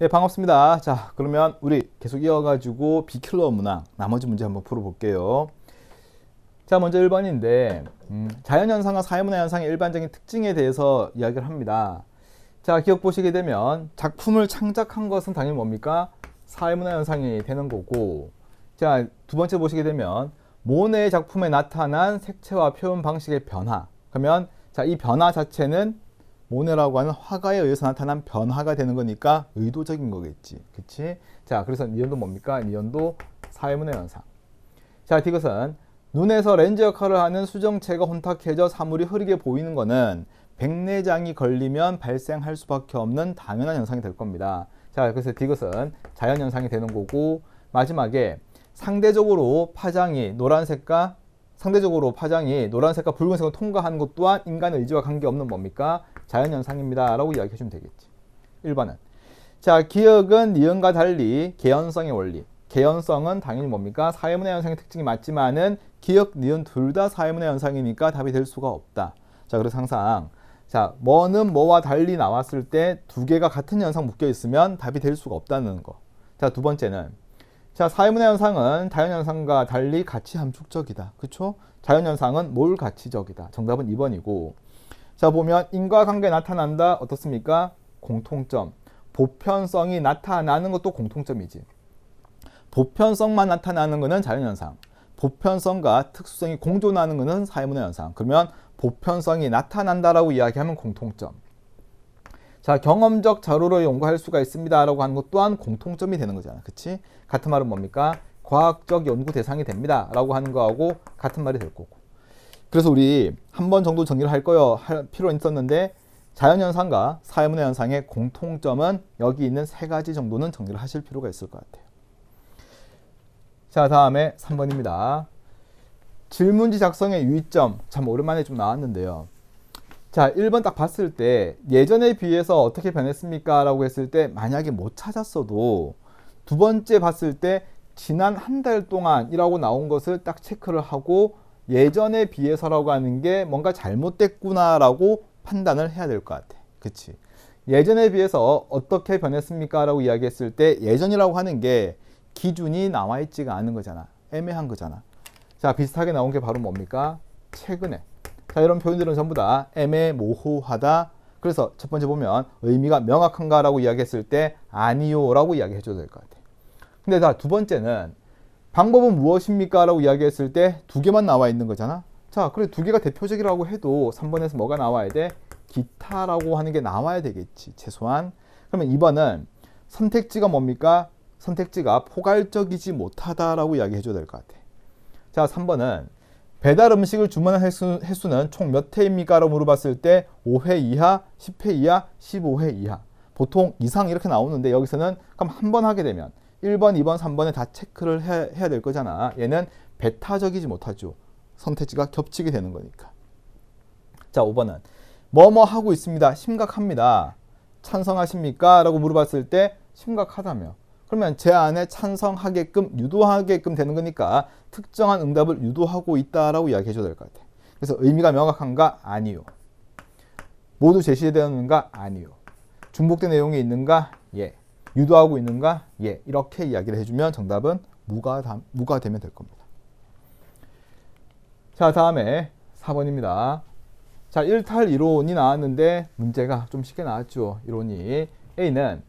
네, 반갑습니다. 자, 그러면 우리 계속 이어가지고 비킬러 문항 나머지 문제 한번 풀어볼게요. 자, 먼저 1번인데 자연현상과 사회문화 현상의 일반적인 특징에 대해서 이야기를 합니다. 자, 기억 보시게 되면 작품을 창작한 것은 당연히 뭡니까? 사회문화 현상이 되는 거고, 자, 두 번째 보시게 되면 모네의 작품에 나타난 색채와 표현 방식의 변화. 그러면 자, 이 변화 자체는 모네라고 하는 화가에 의해서 나타난 변화가 되는 거니까 의도적인 거겠지. 그치? 자, 그래서 니언도 뭡니까? 니언도 사회문화 현상. 자, 이것은 눈에서 렌즈 역할을 하는 수정체가 혼탁해져 사물이 흐리게 보이는 거는 백내장이 걸리면 발생할 수밖에 없는 당연한 현상이 될 겁니다. 자, 그래서 이것은 자연현상이 되는 거고, 마지막에 상대적으로 파장이 노란색과 붉은색을 통과하는 것 또한 인간의 의지와 관계없는 뭡니까? 자연현상입니다. 라고 이야기해 주면 되겠지. 1번은. 자, 기억은 니은과 달리 개연성의 원리. 개연성은 당연히 뭡니까? 사회문화 현상의 특징이 맞지만은 기억, 니은 둘 다 사회문화 현상이니까 답이 될 수가 없다. 자, 그래서 항상 자, 뭐는 뭐와 달리 나왔을 때 두 개가 같은 현상 묶여 있으면 답이 될 수가 없다는 거. 자, 두 번째는 자, 사회문화 현상은 자연현상과 달리 가치 함축적이다. 그쵸? 자연현상은 몰 가치적이다. 정답은 2번이고. 자, 보면 인과관계 나타난다. 어떻습니까? 공통점. 보편성이 나타나는 것도 공통점이지. 보편성만 나타나는 것은 자연현상. 보편성과 특수성이 공존하는 것은 사회문화 현상. 그러면 보편성이 나타난다라고 이야기하면 공통점. 자, 경험적 자료로 연구할 수가 있습니다 라고 하는 것 또한 공통점이 되는 거잖아. 그치? 같은 말은 뭡니까? 과학적 연구 대상이 됩니다 라고 하는 거하고 같은 말이 될 거고. 그래서 우리 한 번 정도 정리를 할 필요는 있었는데, 자연현상과 사회문화 현상의 공통점은 여기 있는 세 가지 정도는 정리를 하실 필요가 있을 것 같아요. 자, 다음에 3번입니다. 질문지 작성의 유의점. 참 오랜만에 좀 나왔는데요. 자, 1번 딱 봤을 때 예전에 비해서 어떻게 변했습니까? 라고 했을 때 만약에 못 찾았어도 두 번째 봤을 때 지난 한 달 동안이라고 나온 것을 딱 체크를 하고 예전에 비해서라고 하는 게 뭔가 잘못됐구나 라고 판단을 해야 될 것 같아. 그치? 예전에 비해서 어떻게 변했습니까? 라고 이야기했을 때 예전이라고 하는 게 기준이 나와 있지가 않은 거잖아. 애매한 거잖아. 자, 비슷하게 나온 게 바로 뭡니까? 최근에. 자, 이런 표현들은 전부 다 애매모호하다. 그래서 첫 번째 보면 의미가 명확한가 라고 이야기했을 때 아니요 라고 이야기해 줘도 될 것 같아요. 근데 자, 두 번째는 방법은 무엇입니까? 라고 이야기했을 때 두 개만 나와 있는 거잖아. 자, 그래 두 개가 대표적이라고 해도 3번에서 뭐가 나와야 돼? 기타라고 하는 게 나와야 되겠지. 최소한. 그러면 2번은 선택지가 뭡니까? 선택지가 포괄적이지 못하다라고 이야기해 줘야 될 것 같아. 자, 3번은 배달 음식을 주문한 횟수는 총 몇 회입니까? 라고 물어봤을 때 5회 이하, 10회 이하, 15회 이하. 보통 이상 이렇게 나오는데 여기서는 그럼 한 번 하게 되면 1번, 2번, 3번에 다 체크를 해야 될 거잖아. 얘는 배타적이지 못하죠. 선택지가 겹치게 되는 거니까. 자, 5번은 뭐뭐 하고 있습니다. 심각합니다. 찬성하십니까? 라고 물어봤을 때 심각하다며. 그러면 제 안에 찬성하게끔 유도하게끔 되는 거니까 특정한 응답을 유도하고 있다라고 이야기해 줘야 될 것 같아요. 그래서 의미가 명확한가? 아니요. 모두 제시되었는가? 아니요. 중복된 내용이 있는가? 예. 유도하고 있는가? 예. 이렇게 이야기를 해주면 정답은 무가 되면 될 겁니다. 자, 다음에 4번입니다. 자, 일탈 이론이 나왔는데 문제가 좀 쉽게 나왔죠. 이론이. A는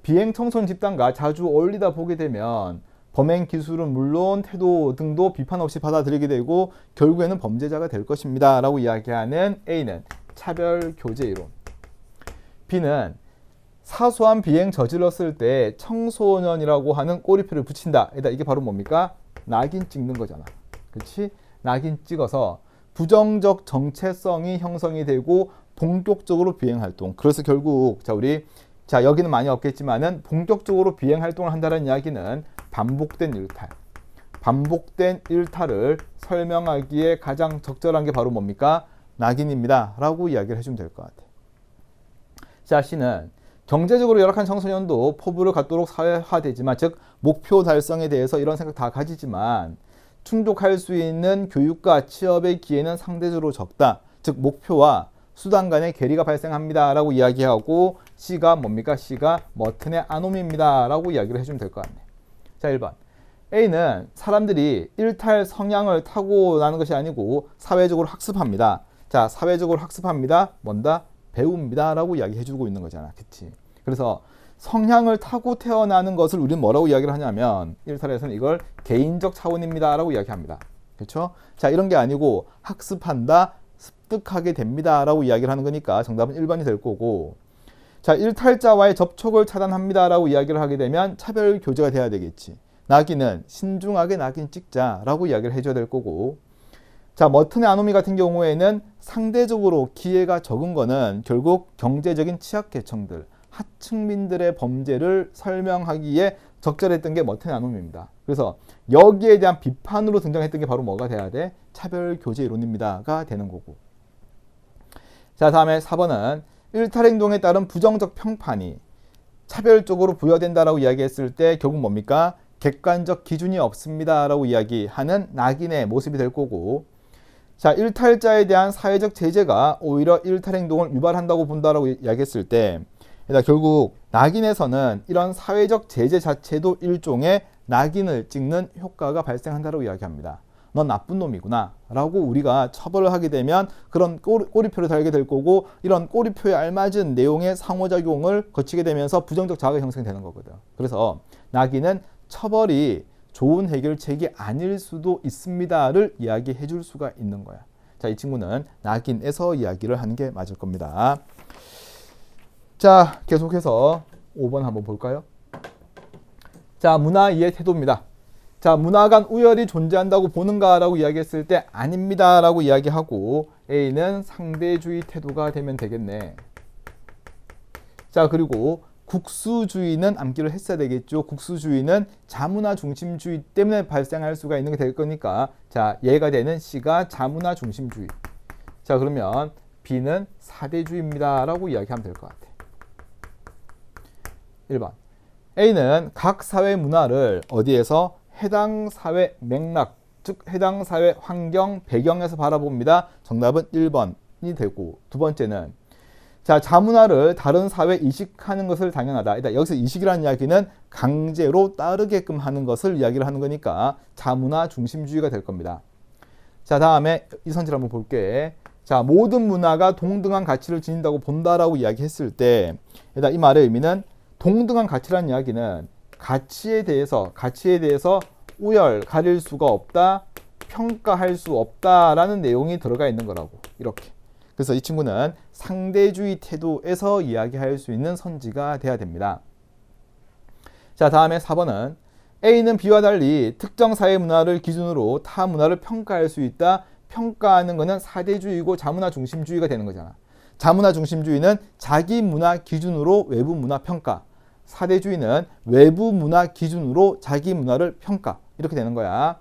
비행 청소년 집단과 자주 어울리다 보게 되면 범행 기술은 물론 태도 등도 비판 없이 받아들이게 되고 결국에는 범죄자가 될 것입니다 라고 이야기하는 A는 차별 교제 이론. B는 사소한 비행 저질렀을 때 청소년이라고 하는 꼬리표를 붙인다. 이게 바로 뭡니까? 낙인 찍는 거잖아. 그렇지? 낙인 찍어서 부정적 정체성이 형성이 되고 본격적으로 비행 활동. 그래서 결국 자, 여기는 많이 없겠지만은 본격적으로 비행 활동을 한다는 이야기는 반복된 일탈. 반복된 일탈을 설명하기에 가장 적절한 게 바로 뭡니까? 낙인입니다 라고 이야기를 해주면 될 것 같아요. 자, C는 경제적으로 열악한 청소년도 포부를 갖도록 사회화되지만, 즉 목표 달성에 대해서 이런 생각 다 가지지만 충족할 수 있는 교육과 취업의 기회는 상대적으로 적다. 즉 목표와 수단 간의 괴리가 발생합니다 라고 이야기하고 C가 뭡니까? C가 머튼의 아놈입니다 라고 이야기를 해주면 될 것 같네. 자, 1번. A는 사람들이 일탈 성향을 타고나는 것이 아니고 사회적으로 학습합니다. 자, 사회적으로 학습합니다. 뭔다? 배웁니다 라고 이야기해주고 있는 거잖아. 그치? 그래서 성향을 타고 태어나는 것을 우리는 뭐라고 이야기를 하냐면 일탈에서는 이걸 개인적 차원입니다 라고 이야기합니다. 그렇죠? 자, 이런 게 아니고 학습한다, 습득하게 됩니다 라고 이야기를 하는 거니까 정답은 1번이 될 거고, 자, 일탈자와의 접촉을 차단합니다 라고 이야기를 하게 되면 차별 교제가 돼야 되겠지. 낙인은 신중하게 낙인 찍자 라고 이야기를 해줘야 될 거고, 자, 머튼의 아노미 같은 경우에는 상대적으로 기회가 적은 거는 결국 경제적인 취약계층들, 하층민들의 범죄를 설명하기에 적절했던 게 머튼의 아노미입니다. 그래서 여기에 대한 비판으로 등장했던 게 바로 뭐가 돼야 돼? 차별교제 이론입니다가 되는 거고. 자, 다음에 4번은 일탈행동에 따른 부정적 평판이 차별적으로 부여된다라고 이야기했을 때 결국 뭡니까? 객관적 기준이 없습니다 라고 이야기하는 낙인의 모습이 될 거고, 자, 일탈자에 대한 사회적 제재가 오히려 일탈행동을 유발한다고 본다라고 이야기했을 때 결국 낙인에서는 이런 사회적 제재 자체도 일종의 낙인을 찍는 효과가 발생한다고 이야기합니다. 넌 나쁜 놈이구나 라고 우리가 처벌을 하게 되면 그런 꼬리표를 달게 될 거고, 이런 꼬리표에 알맞은 내용의 상호작용을 거치게 되면서 부정적 자아가 형성되는 거거든. 그래서 낙인은 처벌이 좋은 해결책이 아닐 수도 있습니다를 이야기해 줄 수가 있는 거야. 자, 이 친구는 낙인에서 이야기를 하는 게 맞을 겁니다. 자, 계속해서 5번 한번 볼까요? 자, 문화 이해 태도입니다. 자, 문화 간 우열이 존재한다고 보는가 라고 이야기했을 때 아닙니다 라고 이야기하고 A는 상대주의 태도가 되면 되겠네. 자, 그리고 국수주의는 암기를 했어야 되겠죠. 국수주의는 자문화 중심주의 때문에 발생할 수가 있는 게 될 거니까, 자, 얘가 되는 C가 자문화 중심주의. 자, 그러면 B는 사대주의입니다 라고 이야기하면 될 것 같아. 1번. A는 각 사회 문화를 어디에서? 해당 사회 맥락, 즉 해당 사회 환경, 배경에서 바라봅니다. 정답은 1번이 되고, 두 번째는 자, 자문화를 다른 사회에 이식하는 것을 당연하다. 일단 여기서 이식이라는 이야기는 강제로 따르게끔 하는 것을 이야기를 하는 거니까 자문화 중심주의가 될 겁니다. 자, 다음에 이선질 한번 볼게. 자, 모든 문화가 동등한 가치를 지닌다고 본다라고 이야기했을 때, 일단 이 말의 의미는 동등한 가치라는 이야기는 가치에 대해서 우열, 가릴 수가 없다, 평가할 수 없다라는 내용이 들어가 있는 거라고. 이렇게. 그래서 이 친구는 상대주의 태도에서 이야기할 수 있는 선지가 돼야 됩니다. 자, 다음에 4번은 A는 B와 달리 특정 사회 문화를 기준으로 타 문화를 평가할 수 있다. 평가하는 것은 사대주의고 자문화 중심주의가 되는 거잖아. 자문화 중심주의는 자기 문화 기준으로 외부 문화 평가, 사대주의는 외부 문화 기준으로 자기 문화를 평가, 이렇게 되는 거야.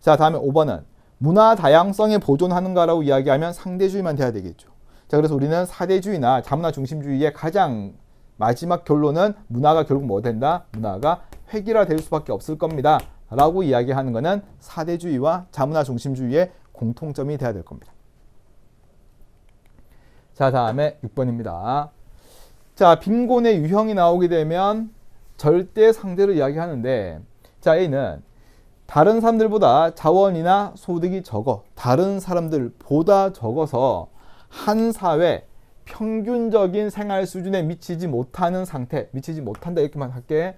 자, 다음에 5번은 문화 다양성에 보존하는가라고 이야기하면 상대주의만 돼야 되겠죠. 자, 그래서 우리는 사대주의나 자문화 중심주의의 가장 마지막 결론은 문화가 결국 뭐 된다? 문화가 획일화될 수밖에 없을 겁니다 라고 이야기하는 것은 사대주의와 자문화 중심주의의 공통점이 돼야 될 겁니다. 자, 다음에 6번입니다. 자, 빈곤의 유형이 나오게 되면 절대 상대를 이야기하는데, 자, A는 다른 사람들보다 자원이나 소득이 적어, 다른 사람들보다 적어서 한 사회 평균적인 생활 수준에 미치지 못하는 상태, 미치지 못한다 이렇게만 할게.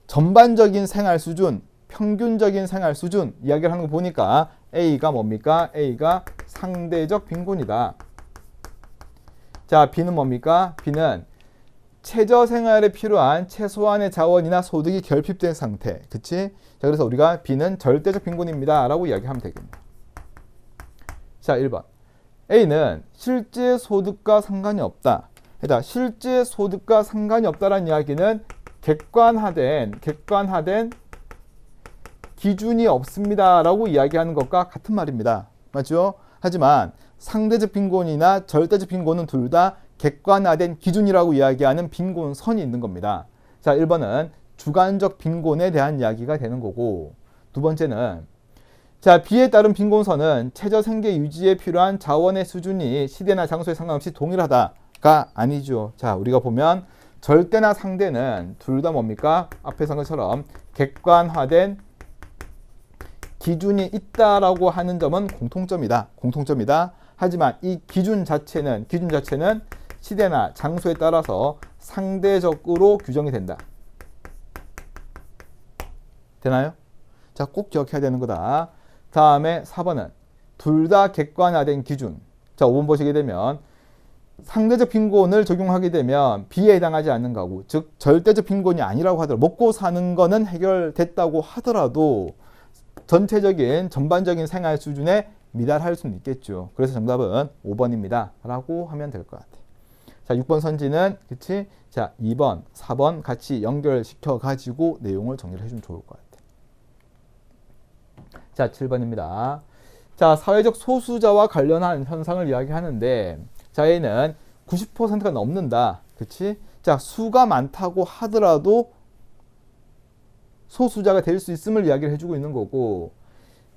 전반적인 생활 수준, 평균적인 생활 수준 이야기를 하는 거 보니까 A가 뭡니까? A가 상대적 빈곤이다. 자, B는 뭡니까? B는 최저 생활에 필요한 최소한의 자원이나 소득이 결핍된 상태. 그치? 자, 그래서 우리가 B는 절대적 빈곤입니다 라고 이야기하면 되겠네. 자, 1번. A는 실제 소득과 상관이 없다. 그러니까 실제 소득과 상관이 없다라는 이야기는 객관화된 기준이 없습니다 라고 이야기하는 것과 같은 말입니다. 맞죠? 하지만 상대적 빈곤이나 절대적 빈곤은 둘 다 객관화된 기준이라고 이야기하는 빈곤선이 있는 겁니다. 자, 1번은 주관적 빈곤에 대한 이야기가 되는 거고, 두 번째는 자, B에 따른 빈곤선은 최저 생계 유지에 필요한 자원의 수준이 시대나 장소에 상관없이 동일하다가 아니죠. 자, 우리가 보면 절대나 상대는 둘 다 뭡니까? 앞에서 한 것처럼 객관화된 기준이 있다라고 하는 점은 공통점이다. 하지만 이 기준 자체는 시대나 장소에 따라서 상대적으로 규정이 된다. 되나요? 자, 꼭 기억해야 되는 거다. 다음에 4번은 둘 다 객관화된 기준. 자, 5번 보시게 되면 상대적 빈곤을 적용하게 되면 B에 해당하지 않는 거고, 즉 절대적 빈곤이 아니라고 하더라도 먹고 사는 거는 해결됐다고 하더라도 전반적인 생활 수준에 미달할 수는 있겠죠. 그래서 정답은 5번입니다. 라고 하면 될 것 같아요. 자, 6번 선지는 그치? 자, 2번, 4번 같이 연결시켜 가지고 내용을 정리를 해주면 좋을 것 같아요. 자, 7번입니다. 자, 사회적 소수자와 관련한 현상을 이야기하는데, 자, 얘는 90%가 넘는다. 그치? 자, 수가 많다고 하더라도 소수자가 될 수 있음을 이야기를 해주고 있는 거고,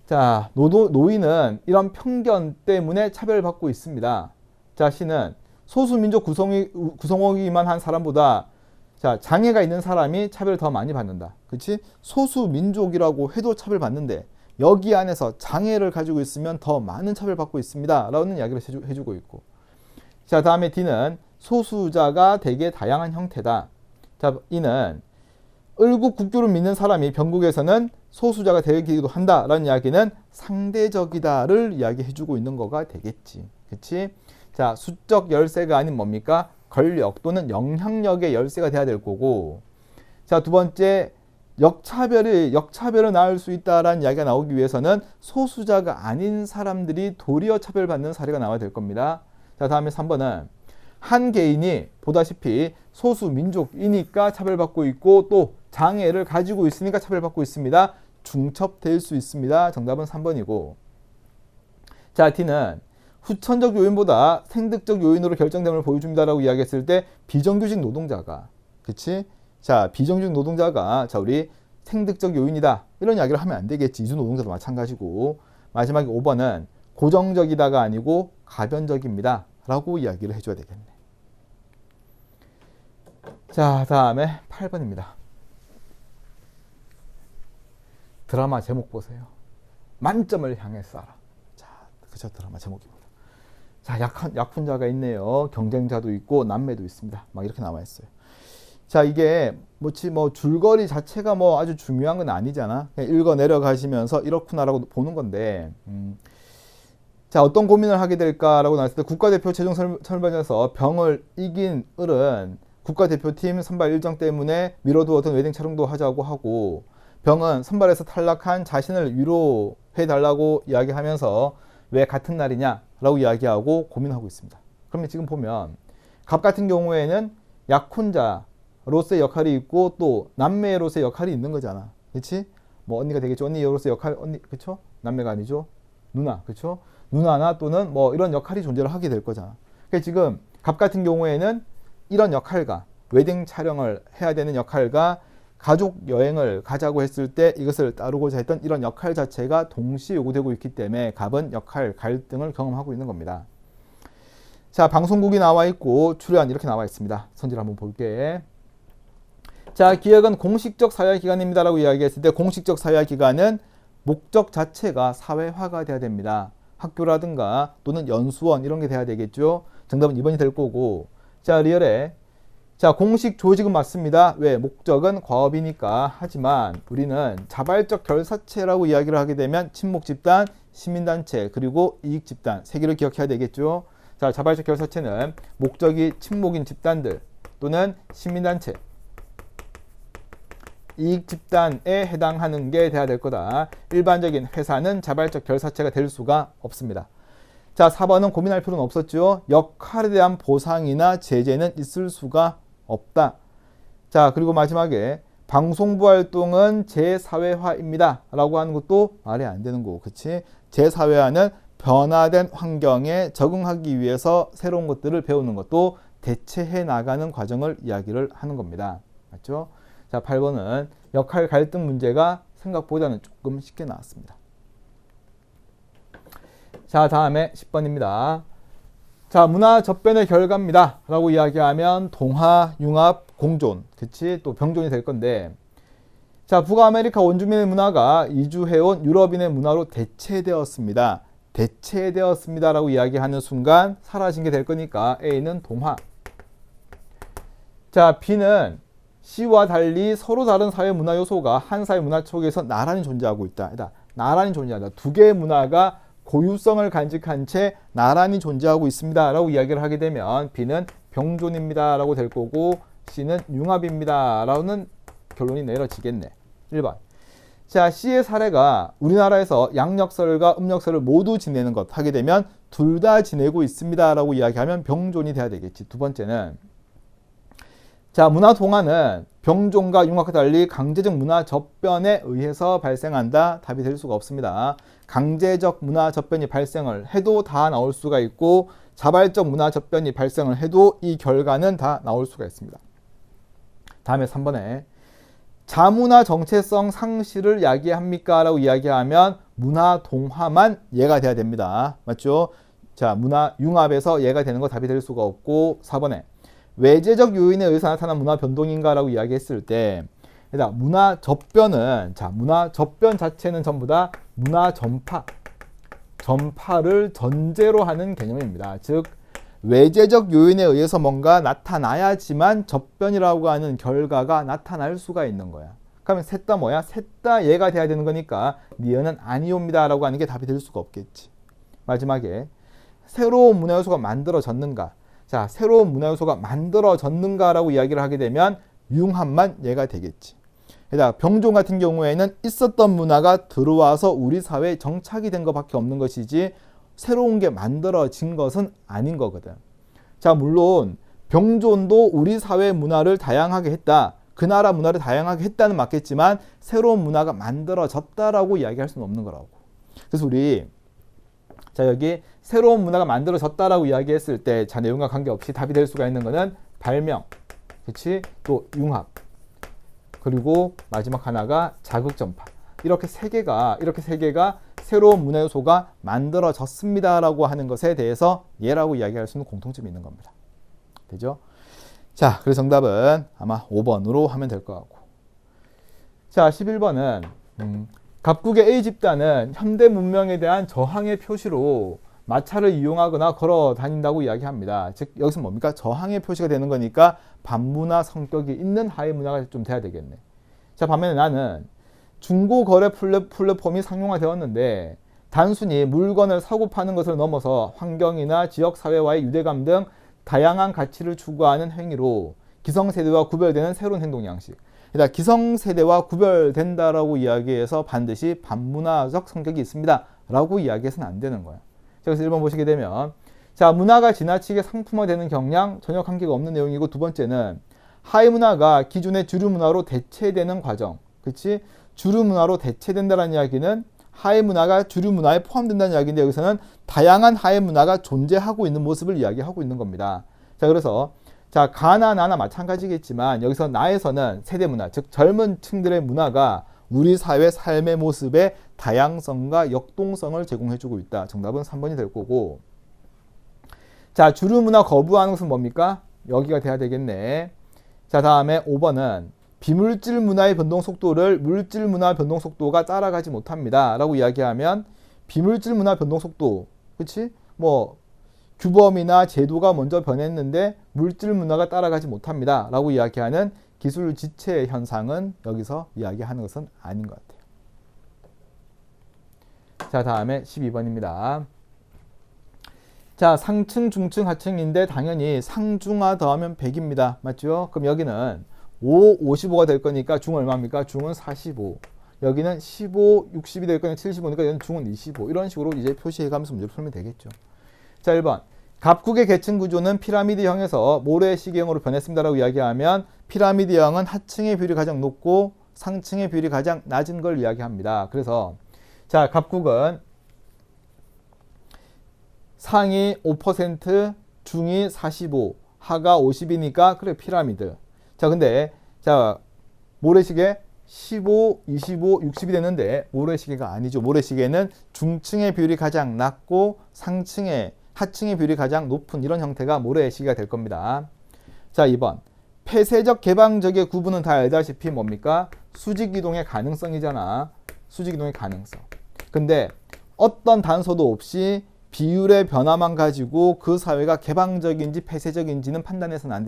자, 노인은 이런 편견 때문에 차별받고 있습니다. 자, C는 소수민족 구성원이기만 한 사람보다 자, 장애가 있는 사람이 차별을 더 많이 받는다. 그치? 소수민족이라고 해도 차별받는데 여기 안에서 장애를 가지고 있으면 더 많은 차별받고 있습니다. 라는 이야기를 해주고 있고, 자, 다음에 D는 소수자가 되게 다양한 형태다. 자, E는 을국 국교를 믿는 사람이 변국에서는 소수자가 되기도 한다라는 이야기는 상대적이다를 이야기해주고 있는 거가 되겠지. 그치? 자, 수적 열세가 아닌 뭡니까? 권력 또는 영향력의 열세가 돼야 될 거고, 자, 두 번째 역차별을 낳을 수 있다라는 이야기가 나오기 위해서는 소수자가 아닌 사람들이 도리어 차별받는 사례가 나와야 될 겁니다. 자, 다음에 3번은 한 개인이 보다시피 소수민족이니까 차별받고 있고 또 장애를 가지고 있으니까 차별받고 있습니다. 중첩될 수 있습니다. 정답은 3번이고, 자, D는 후천적 요인보다 생득적 요인으로 결정됨을 보여줍니다라고 이야기했을 때 비정규직 노동자가, 그치? 자, 비정규직 노동자가 자, 우리 생득적 요인이다 이런 이야기를 하면 안 되겠지. 이주 노동자도 마찬가지고, 마지막에 5번은 고정적이다가 아니고 가변적입니다 라고 이야기를 해줘야 되겠네. 자, 다음에 8번입니다. 드라마 제목 보세요. 만점을 향해 쏴라. 자, 그저 드라마 제목입니다. 자, 약혼자가 있네요. 경쟁자도 있고 남매도 있습니다. 막 이렇게 나와 있어요. 자, 이게 줄거리 자체가 아주 중요한 건 아니잖아. 그냥 읽어 내려가시면서 이렇구나라고 보는 건데, 자, 어떤 고민을 하게 될까라고 나왔을 때 국가대표 최종 선발전에서 병을 이긴 을은 국가대표팀 선발 일정 때문에 미뤄두었던 웨딩 촬영도 하자고 하고, 병은 선발에서 탈락한 자신을 위로해달라고 이야기하면서 왜 같은 날이냐라고 이야기하고 고민하고 있습니다. 그러면 지금 보면 갑 같은 경우에는 약혼자로서의 역할이 있고 또 남매로서의 역할이 있는 거잖아. 그렇지? 언니가 되겠죠. 언니로서의 역할, 그렇죠? 남매가 아니죠. 누나, 그렇죠? 누나나 또는 이런 역할이 존재를 하게 될 거잖아. 그러니까 지금 갑 같은 경우에는 이런 역할과 웨딩 촬영을 해야 되는 역할과 가족 여행을 가자고 했을 때 이것을 따르고자 했던 이런 역할 자체가 동시에 요구되고 있기 때문에 갑은 역할 갈등을 경험하고 있는 겁니다. 자, 방송국이 나와 있고 출연 이렇게 나와 있습니다. 선지를 한번 볼게. 자, 기획은 공식적 사회기관입니다 라고 이야기했을 때 공식적 사회기관은 목적 자체가 사회화가 돼야 됩니다. 학교라든가 또는 연수원 이런 게 돼야 되겠죠. 정답은 2번이 될 거고, 자, 리얼에 자, 공식 조직은 맞습니다. 왜? 목적은 과업이니까. 하지만 우리는 자발적 결사체라고 이야기를 하게 되면 친목집단, 시민단체, 그리고 이익집단 세 개를 기억해야 되겠죠. 자, 자발적 결사체는 목적이 친목인 집단들 또는 시민단체, 이익집단에 해당하는 게 돼야 될 거다. 일반적인 회사는 자발적 결사체가 될 수가 없습니다. 자, 4번은 고민할 필요는 없었죠. 역할에 대한 보상이나 제재는 있을 수가 없다. 자, 그리고 마지막에 방송부 활동은 재사회화입니다 라고 하는 것도 말이 안 되는 거고, 그치? 재사회화는 변화된 환경에 적응하기 위해서 새로운 것들을 배우는 것도 대체해 나가는 과정을 이야기를 하는 겁니다. 맞죠? 자, 8번은 역할 갈등 문제가 생각보다는 조금 쉽게 나왔습니다. 자, 다음에 10번입니다. 자, 문화 접변의 결과입니다. 라고 이야기하면 동화, 융합, 공존, 그치? 또 병존이 될 건데, 자, 북아메리카 원주민의 문화가 이주해온 유럽인의 문화로 대체되었습니다. 대체되었습니다. 라고 이야기하는 순간 사라진 게 될 거니까 A는 동화. 자, B는 C와 달리 서로 다른 사회 문화 요소가 한 사회 문화 속에서 나란히 존재하고 있다. 나란히 존재한다. 두 개의 문화가 고유성을 간직한 채 나란히 존재하고 있습니다. 라고 이야기를 하게 되면 B는 병존입니다. 라고 될 거고 C는 융합입니다. 라는 결론이 내려지겠네. 1번. 자, C의 사례가 우리나라에서 양력설과 음력설을 모두 지내는 것 하게 되면 둘 다 지내고 있습니다. 라고 이야기하면 병존이 돼야 되겠지. 두 번째는 자, 문화 동화는 병존과 융합과 달리 강제적 문화 접변에 의해서 발생한다. 답이 될 수가 없습니다. 강제적 문화 접변이 발생을 해도 다 나올 수가 있고 자발적 문화 접변이 발생을 해도 이 결과는 다 나올 수가 있습니다. 다음에 3번에 자문화 정체성 상실을 야기합니까? 라고 이야기하면 문화 동화만 예가 돼야 됩니다. 맞죠? 자, 문화 융합에서 예가 되는 거 답이 될 수가 없고 4번에 외재적 요인에 의해서 나타난 문화 변동인가? 라고 이야기했을 때 일단 문화 접변은 자, 문화 접변 자체는 전부 다 문화 전파를 전제로 하는 개념입니다. 즉 외재적 요인에 의해서 뭔가 나타나야지만 접변이라고 하는 결과가 나타날 수가 있는 거야. 그러면 셋 다 뭐야? 셋 다 예가 돼야 되는 거니까 니은은 아니옵니다 라고 하는 게 답이 될 수가 없겠지. 마지막에 새로운 문화 요소가 만들어졌는가? 자, 새로운 문화 요소가 만들어졌는가 라고 이야기를 하게 되면 융합만 예가 되겠지. 게다가 병존 같은 경우에는 있었던 문화가 들어와서 우리 사회에 정착이 된 것밖에 없는 것이지 새로운 게 만들어진 것은 아닌 거거든. 자, 물론 병존도 우리 사회 문화를 다양하게 했다. 그 나라 문화를 다양하게 했다는 맞겠지만 새로운 문화가 만들어졌다라고 이야기할 수는 없는 거라고. 그래서 우리 자, 여기 새로운 문화가 만들어졌다라고 이야기했을 때 자, 내용과 관계없이 답이 될 수가 있는 거는 발명, 그치? 또 융합, 그리고 마지막 하나가 자극 전파. 이렇게 세 개가 새로운 문화 요소가 만들어졌습니다라고 하는 것에 대해서 예라고 이야기할 수 있는 공통점이 있는 겁니다. 되죠? 자, 그래서 정답은 아마 5번으로 하면 될 것 같고. 자, 11번은 갑국의 A 집단은 현대 문명에 대한 저항의 표시로 마차를 이용하거나 걸어 다닌다고 이야기합니다. 즉 여기서 뭡니까? 저항의 표시가 되는 거니까 반문화 성격이 있는 하위 문화가 좀 돼야 되겠네. 자, 반면에 나는 중고 거래 플랫폼이 상용화되었는데 단순히 물건을 사고 파는 것을 넘어서 환경이나 지역 사회와의 유대감 등 다양한 가치를 추구하는 행위로 기성세대와 구별되는 새로운 행동 양식. 일단 기성세대와 구별된다라고 이야기해서 반드시 반문화적 성격이 있습니다 라고 이야기해서는 안 되는 거야. 그래서 1번 보시게 되면 자, 문화가 지나치게 상품화되는 경향 전혀 관계가 없는 내용이고, 두 번째는 하위 문화가 기존의 주류 문화로 대체되는 과정. 그치? 주류 문화로 대체된다는 이야기는 하위 문화가 주류 문화에 포함된다는 이야기인데 여기서는 다양한 하위 문화가 존재하고 있는 모습을 이야기하고 있는 겁니다. 자, 그래서 자, 가나 나나 마찬가지겠지만 여기서 나에서는 세대 문화, 즉 젊은 층들의 문화가 우리 사회 삶의 모습의 다양성과 역동성을 제공해주고 있다. 정답은 3번이 될 거고. 자, 주류 문화 거부하는 것은 뭡니까? 여기가 돼야 되겠네. 자, 다음에 5번은 비물질 문화의 변동 속도를 물질 문화 변동 속도가 따라가지 못합니다 라고 이야기하면 비물질 문화 변동 속도, 그치? 뭐 규범이나 제도가 먼저 변했는데 물질 문화가 따라가지 못합니다 라고 이야기하는 기술 지체 현상은 여기서 이야기하는 것은 아닌 것 같아요. 자, 다음에 12번입니다. 자, 상층, 중층, 하층인데 당연히 상중하 더하면 100입니다. 맞죠? 그럼 여기는 5, 55가 될 거니까 중 얼마입니까? 중은 45. 여기는 15, 60이 될 거니까 75니까 여기는 중은 25. 이런 식으로 이제 표시해가면서 문제를 풀면 되겠죠. 자, 1번. 갑국의 계층 구조는 피라미드형에서 모래시계형으로 변했습니다라고 이야기하면 피라미드형은 하층의 비율이 가장 높고 상층의 비율이 가장 낮은 걸 이야기합니다. 그래서 자, 갑국은 상이 5%, 중이 45, 하가 50이니까 그래 피라미드. 자, 근데 자, 모래시계 15, 25, 60이 됐는데 모래시계가 아니죠. 모래시계는 중층의 비율이 가장 낮고 하층의 비율이 가장 높은 이런 형태가 모래시계가 될 겁니다. 자, 2번. 폐쇄적, 개방적의 구분은 다 알다시피 뭡니까? 수직이동의 가능성이잖아. 수직이동의 가능성. 근데 어떤 단서도 없이 비율의 변화만 가지고 그 사회가 개방적인지 폐쇄적인지는 판단해서는 안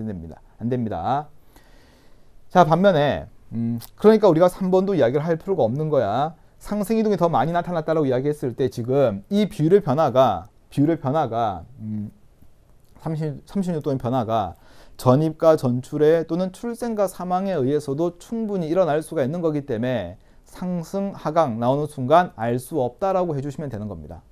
됩니다. 자, 반면에 그러니까 우리가 3번도 이야기를 할 필요가 없는 거야. 상승이동이 더 많이 나타났다고 이야기했을 때 지금 이 비율의 변화가 36도의 변화가 전입과 전출에 또는 출생과 사망에 의해서도 충분히 일어날 수가 있는 거기 때문에 상승, 하강 나오는 순간 알 수 없다라고 해주시면 되는 겁니다.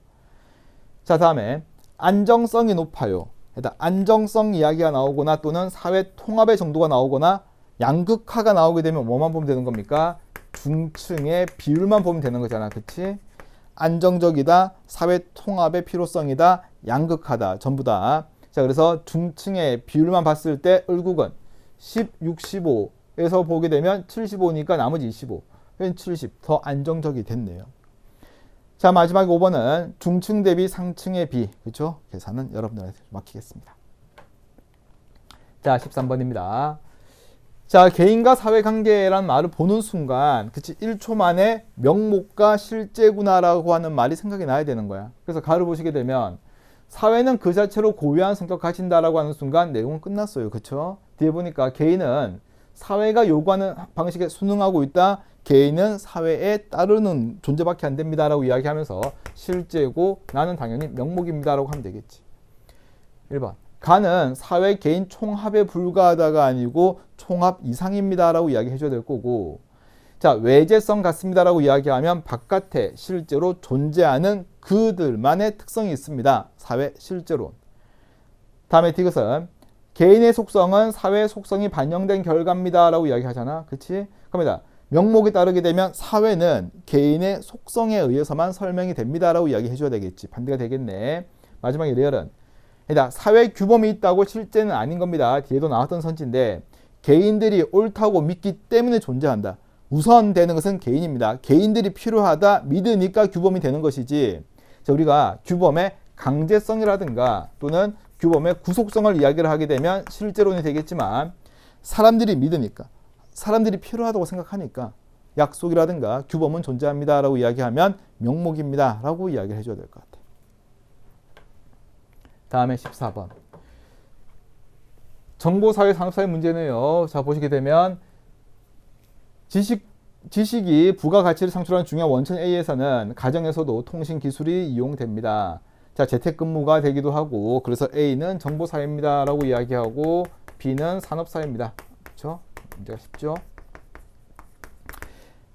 자, 다음에 안정성이 높아요. 일단 안정성 이야기가 나오거나 또는 사회 통합의 정도가 나오거나 양극화가 나오게 되면 뭐만 보면 되는 겁니까? 중층의 비율만 보면 되는 거잖아. 그치? 안정적이다, 사회 통합의 필요성이다, 양극화다. 전부 다. 자, 그래서 중층의 비율만 봤을 때 을국은 10, 65에서 보게 되면 75니까 나머지 25. 70. 더 안정적이 됐네요. 자, 마지막 5번은 중층 대비 상층의 비. 그렇죠? 계산은 여러분들한테 맡기겠습니다. 자, 13번입니다. 자, 개인과 사회관계라는 말을 보는 순간, 그치, 1초 만에 명목과 실제구나라고 하는 말이 생각이 나야 되는 거야. 그래서 가를 보시게 되면 사회는 그 자체로 고유한 성격 가진다라고 하는 순간 내용은 끝났어요. 그쵸? 뒤에 보니까 개인은 사회가 요구하는 방식에 순응하고 있다. 개인은 사회에 따르는 존재밖에 안 됩니다라고 이야기하면서 실제고 나는 당연히 명목입니다라고 하면 되겠지. 1번. 가는 사회 개인 총합에 불과하다가 아니고 총합 이상입니다라고 이야기해 줘야 될 거고, 자, 외재성 같습니다라고 이야기하면 바깥에 실제로 존재하는 그들만의 특성이 있습니다. 사회 실제론. 다음에 디귿은 개인의 속성은 사회 속성이 반영된 결과입니다라고 이야기하잖아. 그치? 그럽니다. 명목에 따르게 되면 사회는 개인의 속성에 의해서만 설명이 됩니다라고 이야기해 줘야 되겠지. 반대가 되겠네. 마지막에 리얼은 사회 규범이 있다고 실제는 아닌 겁니다. 뒤에도 나왔던 선지인데 개인들이 옳다고 믿기 때문에 존재한다. 우선되는 것은 개인입니다. 개인들이 필요하다 믿으니까 규범이 되는 것이지, 자, 우리가 규범의 강제성이라든가 또는 규범의 구속성을 이야기를 하게 되면 실제론이 되겠지만 사람들이 믿으니까, 사람들이 필요하다고 생각하니까 약속이라든가 규범은 존재합니다 라고 이야기하면 명목입니다 라고 이야기를 해줘야 될 것 같아요. 다음에 14번. 정보사회, 산업사회 문제네요. 자, 보시게 되면 지식이 부가가치를 창출하는 중요한 원천 A에서는 가정에서도 통신기술이 이용됩니다. 자, 재택근무가 되기도 하고, 그래서 A는 정보사회입니다 라고 이야기하고 B는 산업사회입니다. 그렇죠? 문제가 쉽죠?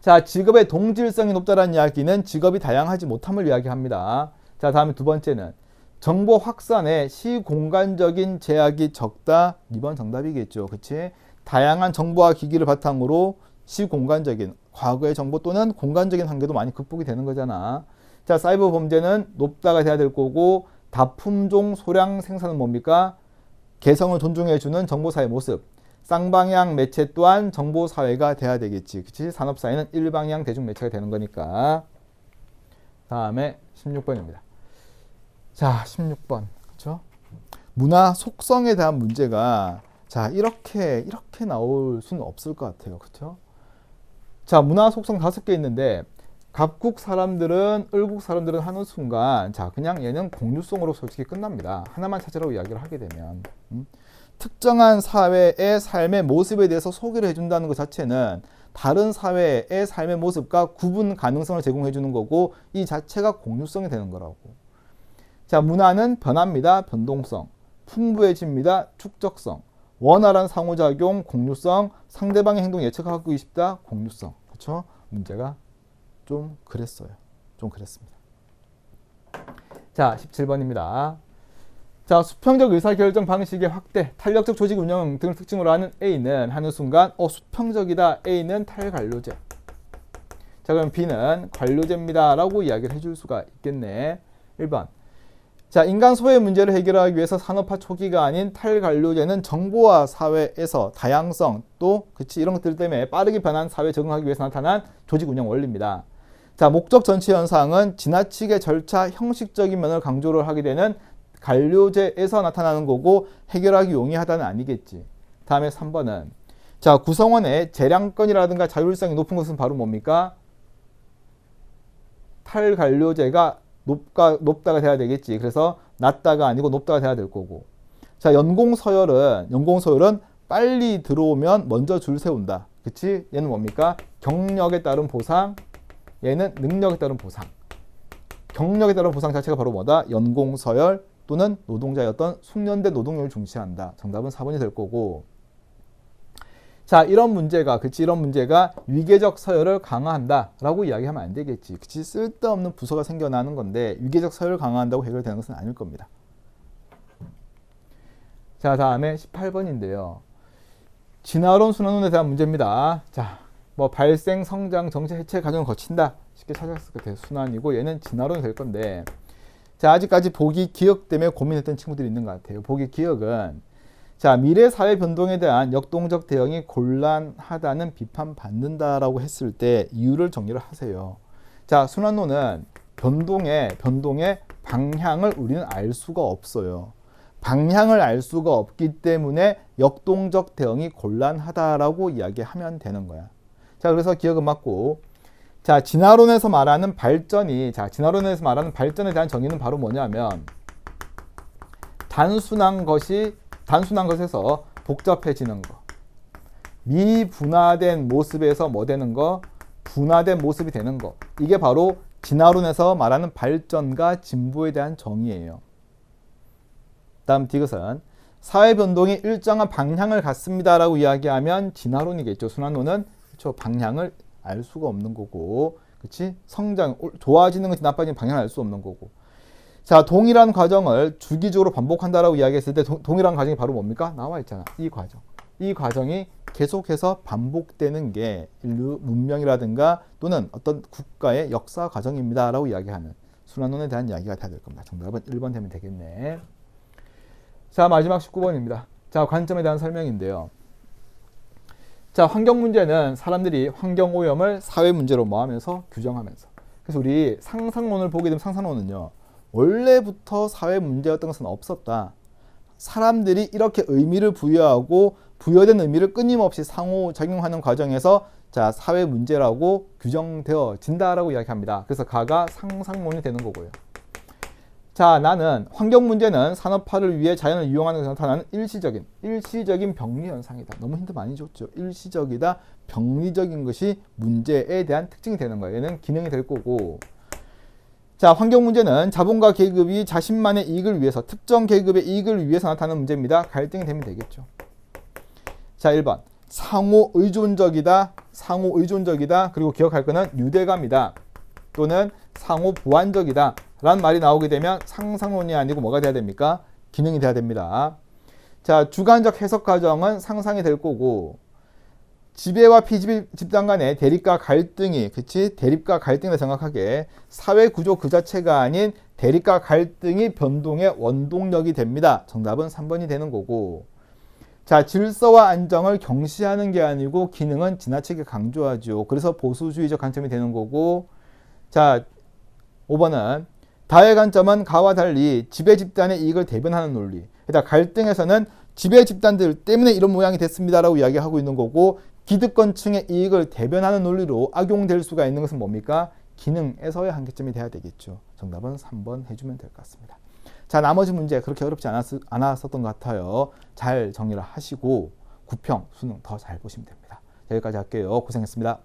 자, 직업의 동질성이 높다는 이야기는 직업이 다양하지 못함을 이야기합니다. 자, 다음에 두 번째는 정보 확산에 시공간적인 제약이 적다. 2번 정답이겠죠. 그치? 다양한 정보와 기기를 바탕으로 시공간적인 과거의 정보 또는 공간적인 한계도 많이 극복이 되는 거잖아. 자, 사이버 범죄는 높다가 돼야 될 거고, 다품종 소량 생산은 뭡니까? 개성을 존중해주는 정보사회 모습. 쌍방향 매체 또한 정보사회가 돼야 되겠지. 그치? 산업사회는 일방향 대중매체가 되는 거니까. 다음에 16번입니다. 자, 16번. 그쵸? 문화 속성에 대한 문제가, 자, 이렇게 나올 수는 없을 것 같아요. 그쵸? 자, 문화 속성 5개 있는데, 갑국 사람들은, 을국 사람들은 하는 순간, 자, 그냥 얘는 공유성으로 솔직히 끝납니다. 하나만 찾으라고 이야기를 하게 되면. 특정한 사회의 삶의 모습에 대해서 소개를 해준다는 것 자체는 다른 사회의 삶의 모습과 구분 가능성을 제공해 주는 거고, 이 자체가 공유성이 되는 거라고. 자, 문화는 변합니다. 변동성. 풍부해집니다. 축적성. 원활한 상호작용, 공유성. 상대방의 행동 예측하고 싶다. 공유성. 그렇죠? 문제가 좀 그랬어요. 좀 그랬습니다. 자, 17번입니다. 자, 수평적 의사결정 방식의 확대, 탄력적 조직 운영 등을 특징으로 하는 A는 하는 순간 수평적이다. A는 탈관료제. 자, 그럼 B는 관료제입니다 라고 이야기를 해줄 수가 있겠네. 1번. 자, 인간 소외 문제를 해결하기 위해서 산업화 초기가 아닌 탈관료제는 정보화 사회에서 다양성 또 이런 것들 때문에 빠르게 변한 사회에 적응하기 위해서 나타난 조직 운영 원리입니다. 자, 목적 전체 현상은 지나치게 절차 형식적인 면을 강조를 하게 되는 관료제에서 나타나는 거고 해결하기 용이하다는 아니겠지. 다음에 3번은 자, 구성원의 재량권이라든가 자율성이 높은 것은 바로 뭡니까? 탈관료제가 높다가 돼야 되겠지. 그래서 낮다가 아니고 높다가 돼야 될 거고. 자, 연공서열은 빨리 들어오면 먼저 줄 세운다. 그치? 얘는 뭡니까? 경력에 따른 보상, 얘는 능력에 따른 보상. 경력에 따른 보상 자체가 바로 뭐다? 연공서열 또는 노동자의 어떤 숙련된 노동력을 중시한다. 정답은 4번이 될 거고. 자, 이런 문제가 위계적 서열을 강화한다 라고 이야기하면 안 되겠지. 그치? 쓸데없는 부서가 생겨나는 건데 위계적 서열을 강화한다고 해결되는 것은 아닐 겁니다. 자, 다음에 18번인데요. 진화론, 순환론에 대한 문제입니다. 자, 뭐 발생, 성장, 정체, 해체 과정을 거친다. 쉽게 찾았을 것 같아요. 순환이고 얘는 진화론이 될 건데 자, 아직까지 보기 기억 때문에 고민했던 친구들이 있는 것 같아요. 보기 기억은 자, 미래 사회 변동에 대한 역동적 대응이 곤란하다는 비판받는다라고 했을 때 이유를 정리를 하세요. 자, 순환론은 변동의 방향을 우리는 알 수가 없어요. 방향을 알 수가 없기 때문에 역동적 대응이 곤란하다라고 이야기하면 되는 거야. 자, 그래서 기억은 맞고 자, 진화론에서 말하는 발전에 대한 정의는 바로 뭐냐면 단순한 것에서 복잡해지는 거. 미분화된 모습에서 뭐 되는 거? 분화된 모습이 되는 거. 이게 바로 진화론에서 말하는 발전과 진보에 대한 정의예요. 다음 디귿은 사회 변동이 일정한 방향을 갖습니다라고 이야기하면 진화론이겠죠. 순환론은 그렇죠. 방향을 알 수가 없는 거고, 그렇지? 성장, 좋아지는 것이 나빠지는 방향을 알 수 없는 거고. 자, 동일한 과정을 주기적으로 반복한다라고 이야기했을 때 동일한 과정이 바로 뭡니까? 나와 있잖아. 이 과정. 이 과정이 계속해서 반복되는 게 인류 문명이라든가 또는 어떤 국가의 역사 과정입니다라고 이야기하는 순환론에 대한 이야기가 돼야 될 겁니다. 정답은 1번 되면 되겠네. 자, 마지막 19번입니다. 자, 관점에 대한 설명인데요. 자, 환경 문제는 사람들이 환경 오염을 사회 문제로 뭐하면서 규정하면서. 그래서 우리 상상론을 보게 되면 상상론은요. 원래부터 사회 문제였던 것은 없었다. 사람들이 이렇게 의미를 부여하고 부여된 의미를 끊임없이 상호작용하는 과정에서 자, 사회 문제라고 규정되어진다라고 이야기합니다. 그래서 가가 상상론이 되는 거고요. 자, 나는 환경 문제는 산업화를 위해 자연을 이용하는 것에 나타나는 일시적인 병리 현상이다. 너무 힌트 많이 줬죠. 일시적이다, 병리적인 것이 문제에 대한 특징이 되는 거예요. 얘는 기능이 될 거고. 자, 환경 문제는 자본가 계급이 자신만의 이익을 위해서, 특정 계급의 이익을 위해서 나타나는 문제입니다. 갈등이 되면 되겠죠. 자, 1번. 상호 의존적이다. 그리고 기억할 거는 유대감이다. 또는 상호 보완적이다. 라는 말이 나오게 되면 상상론이 아니고 뭐가 돼야 됩니까? 기능이 돼야 됩니다. 자, 주관적 해석 과정은 상상이 될 거고, 지배와 피지배 집단 간의 대립과 갈등이 정확하게 사회 구조 그 자체가 아닌 대립과 갈등이 변동의 원동력이 됩니다. 정답은 3번이 되는 거고. 자, 질서와 안정을 경시하는 게 아니고 기능은 지나치게 강조하죠. 그래서 보수주의적 관점이 되는 거고. 자, 5번은 다의 관점은 가와 달리 지배 집단의 이익을 대변하는 논리. 그러니까 갈등에서는 지배 집단들 때문에 이런 모양이 됐습니다라고 이야기하고 있는 거고, 기득권층의 이익을 대변하는 논리로 악용될 수가 있는 것은 뭡니까? 기능에서의 한계점이 돼야 되겠죠. 정답은 3번 해주면 될 것 같습니다. 자, 나머지 문제 그렇게 어렵지 않았었던 것 같아요. 잘 정리를 하시고 구평, 수능 더 잘 보시면 됩니다. 여기까지 할게요. 고생했습니다.